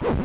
Hello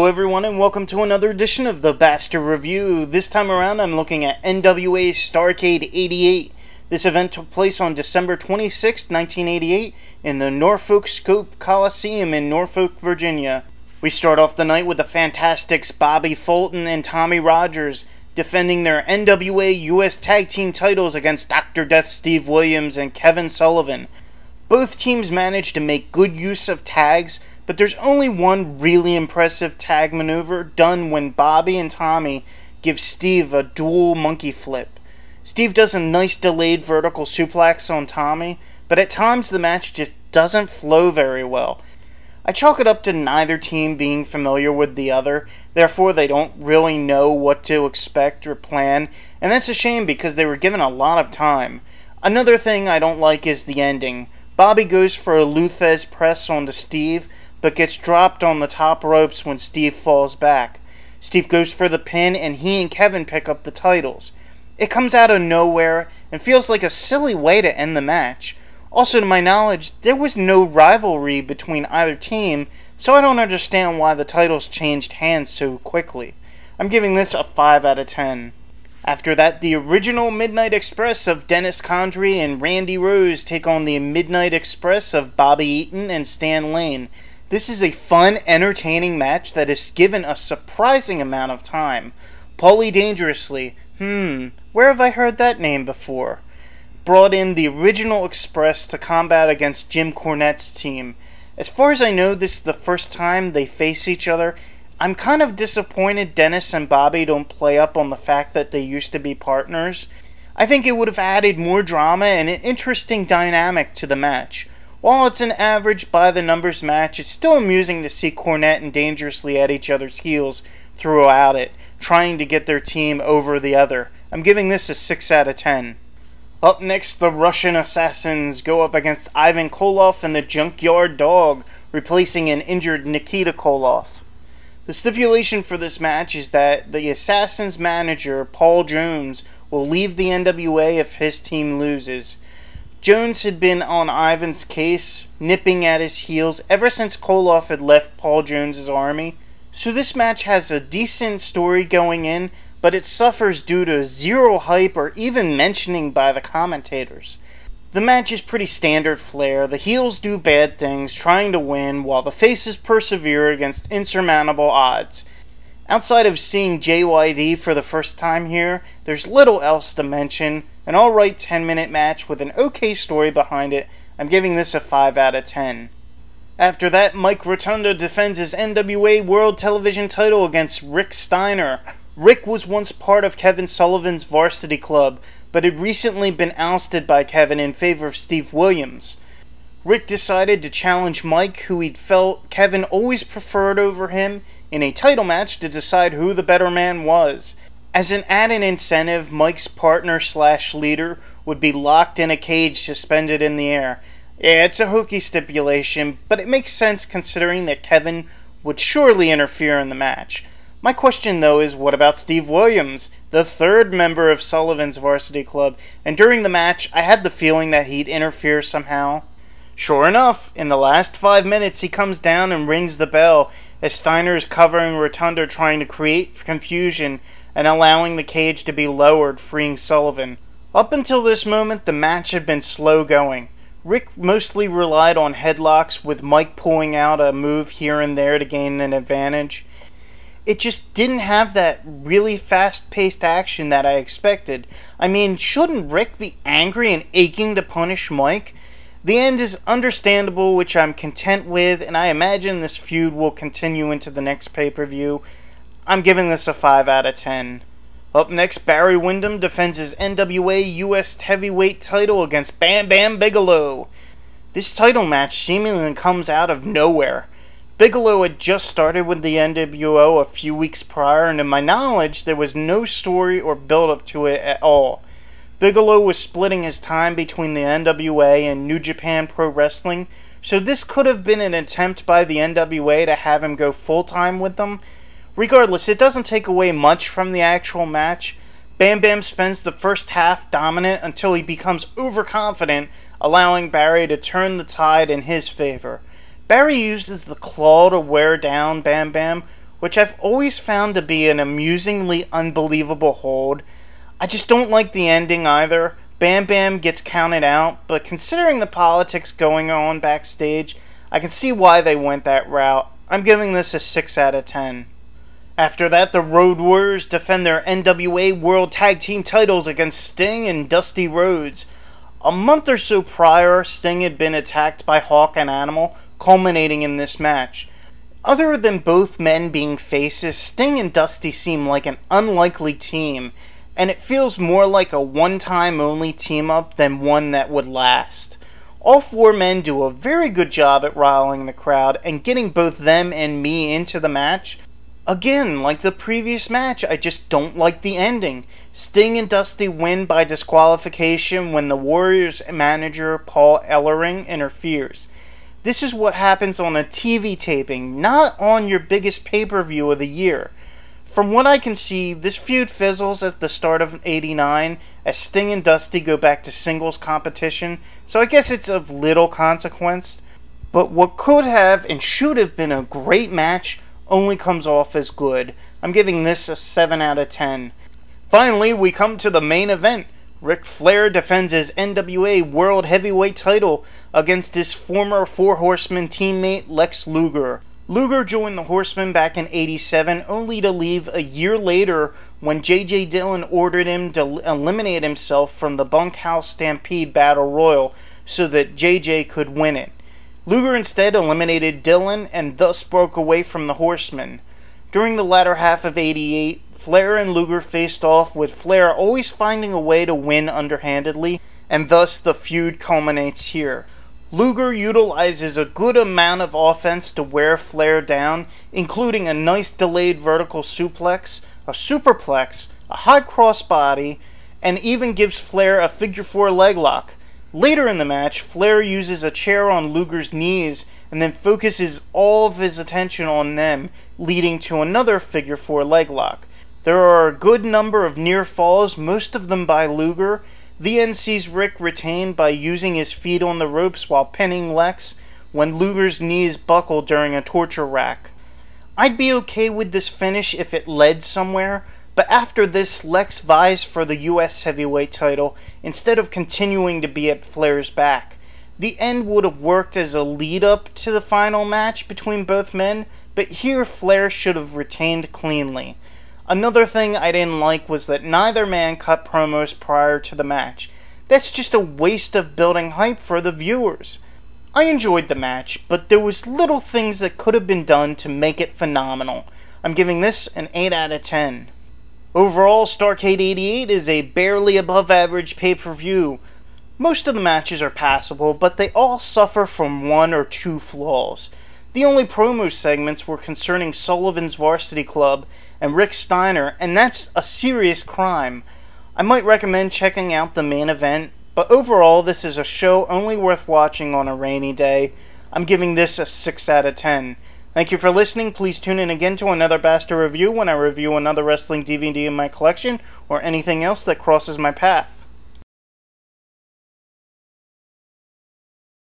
everyone and welcome to another edition of the Bastard Review. This time around I'm looking at NWA Starrcade 88. This event took place on December 26, 1988 in the Norfolk Scope Coliseum in Norfolk, Virginia. We start off the night with the Fantastics Bobby Fulton and Tommy Rogers defending their NWA US Tag Team titles against Dr. Death Steve Williams and Kevin Sullivan. Both teams managed to make good use of tags, but there's only one really impressive tag maneuver done when Bobby and Tommy give Steve a dual monkey flip. Steve does a nice delayed vertical suplex on Tommy, but at times the match just doesn't flow very well. I chalk it up to neither team being familiar with the other, therefore they don't really know what to expect or plan, and that's a shame because they were given a lot of time. Another thing I don't like is the ending. Bobby goes for a Luthez press onto Steve, but gets dropped on the top ropes when Steve falls back. Steve goes for the pin and he and Kevin pick up the titles. It comes out of nowhere and feels like a silly way to end the match. Also, to my knowledge, there was no rivalry between either team, so I don't understand why the titles changed hands so quickly. I'm giving this a 5 out of 10. After that, the original Midnight Express of Dennis Condrey and Randy Rose take on the Midnight Express of Bobby Eaton and Stan Lane. This is a fun, entertaining match that is given a surprising amount of time. Paulie Dangerously, where have I heard that name before? Brought in the original Express to combat against Jim Cornette's team. As far as I know, this is the first time they face each other. I'm kind of disappointed Dennis and Bobby don't play up on the fact that they used to be partners. I think it would have added more drama and an interesting dynamic to the match. While it's an average by-the-numbers match, it's still amusing to see Cornette and Dangerously at each other's heels throughout it, trying to get their team over the other. I'm giving this a 6 out of 10. Up next, the Russian Assassins go up against Ivan Koloff and the Junkyard Dog, replacing an injured Nikita Koloff. The stipulation for this match is that the Assassins' manager, Paul Jones, will leave the NWA if his team loses. Jones had been on Ivan's case, nipping at his heels ever since Koloff had left Paul Jones's army, so this match has a decent story going in, but it suffers due to zero hype or even mentioning by the commentators. The match is pretty standard flair. The heels do bad things, trying to win, while the faces persevere against insurmountable odds. Outside of seeing JYD for the first time here, there's little else to mention. An alright 10-minute match with an okay story behind it. I'm giving this a 5 out of 10. After that, Mike Rotunda defends his NWA World Television title against Rick Steiner. Rick was once part of Kevin Sullivan's Varsity Club, but had recently been ousted by Kevin in favor of Steve Williams. Rick decided to challenge Mike, who he'd felt Kevin always preferred over him, in a title match to decide who the better man was. As an added incentive, Mike's partner/leader would be locked in a cage suspended in the air. Yeah, it's a hokey stipulation, but it makes sense considering that Kevin would surely interfere in the match. My question though is, what about Steve Williams, the third member of Sullivan's Varsity Club, and during the match I had the feeling that he'd interfere somehow. Sure enough, in the last 5 minutes he comes down and rings the bell as Steiner is covering Rotunda, trying to create confusion and allowing the cage to be lowered, freeing Sullivan. Up until this moment the match had been slow going. Rick mostly relied on headlocks, with Mike pulling out a move here and there to gain an advantage. It just didn't have that really fast-paced action that I expected. I mean, shouldn't Rick be angry and aching to punish Mike? The end is understandable, which I'm content with, and I imagine this feud will continue into the next pay-per-view. I'm giving this a 5 out of 10. Up next, Barry Windham defends his NWA US Heavyweight title against Bam Bam Bigelow. This title match seemingly comes out of nowhere. Bigelow had just started with the NWO a few weeks prior, and to my knowledge, there was no story or build-up to it at all. Bigelow was splitting his time between the NWA and New Japan Pro Wrestling, so this could have been an attempt by the NWA to have him go full-time with them. Regardless, it doesn't take away much from the actual match. Bam Bam spends the first half dominant until he becomes overconfident, allowing Barry to turn the tide in his favor. Barry uses the claw to wear down Bam Bam, which I've always found to be an amusingly unbelievable hold. I just don't like the ending either. Bam Bam gets counted out, but considering the politics going on backstage, I can see why they went that route. I'm giving this a 6 out of 10. After that, the Road Warriors defend their NWA World Tag Team titles against Sting and Dusty Rhodes. A month or so prior, Sting had been attacked by Hawk and Animal, culminating in this match. Other than both men being faces, Sting and Dusty seem like an unlikely team, and it feels more like a one-time only team-up than one that would last. All four men do a very good job at riling the crowd and getting both them and me into the match. Again, like the previous match, I just don't like the ending. Sting and Dusty win by disqualification when the Warriors manager Paul Ellering interferes. This is what happens on a TV taping, not on your biggest pay-per-view of the year. From what I can see, this feud fizzles at the start of '89 as Sting and Dusty go back to singles competition, so I guess it's of little consequence. But what could have and should have been a great match only comes off as good. I'm giving this a 7 out of 10. Finally, we come to the main event. Ric Flair defends his NWA World Heavyweight title against his former Four Horsemen teammate Lex Luger. Luger joined the Horsemen back in '87, only to leave a year later when J.J. Dillon ordered him to eliminate himself from the Bunkhouse Stampede Battle Royal so that J.J. could win it. Luger instead eliminated Dillon and thus broke away from the Horsemen. During the latter half of '88, Flair and Luger faced off, with Flair always finding a way to win underhandedly, and thus the feud culminates here. Luger utilizes a good amount of offense to wear Flair down, including a nice delayed vertical suplex, a superplex, a high crossbody, and even gives Flair a figure 4 leg lock. Later in the match, Flair uses a chair on Luger's knees and then focuses all of his attention on them, leading to another figure 4 leg lock. There are a good number of near falls, most of them by Luger. The end sees Rick retained by using his feet on the ropes while pinning Lex when Luger's knees buckle during a torture rack. I'd be okay with this finish if it led somewhere, but after this, Lex vies for the US Heavyweight title instead of continuing to be at Flair's back. The end would have worked as a lead-up to the final match between both men, but here Flair should have retained cleanly. Another thing I didn't like was that neither man cut promos prior to the match. That's just a waste of building hype for the viewers. I enjoyed the match, but there was little things that could have been done to make it phenomenal. I'm giving this an 8 out of 10. Overall, Starrcade '88 is a barely above average pay-per-view. Most of the matches are passable, but they all suffer from one or two flaws. The only promo segments were concerning Sullivan's Varsity Club and Rick Steiner, and that's a serious crime. I might recommend checking out the main event, but overall this is a show only worth watching on a rainy day. I'm giving this a 6 out of 10. Thank you for listening. Please tune in again to another Basta review when I review another wrestling DVD in my collection or anything else that crosses my path.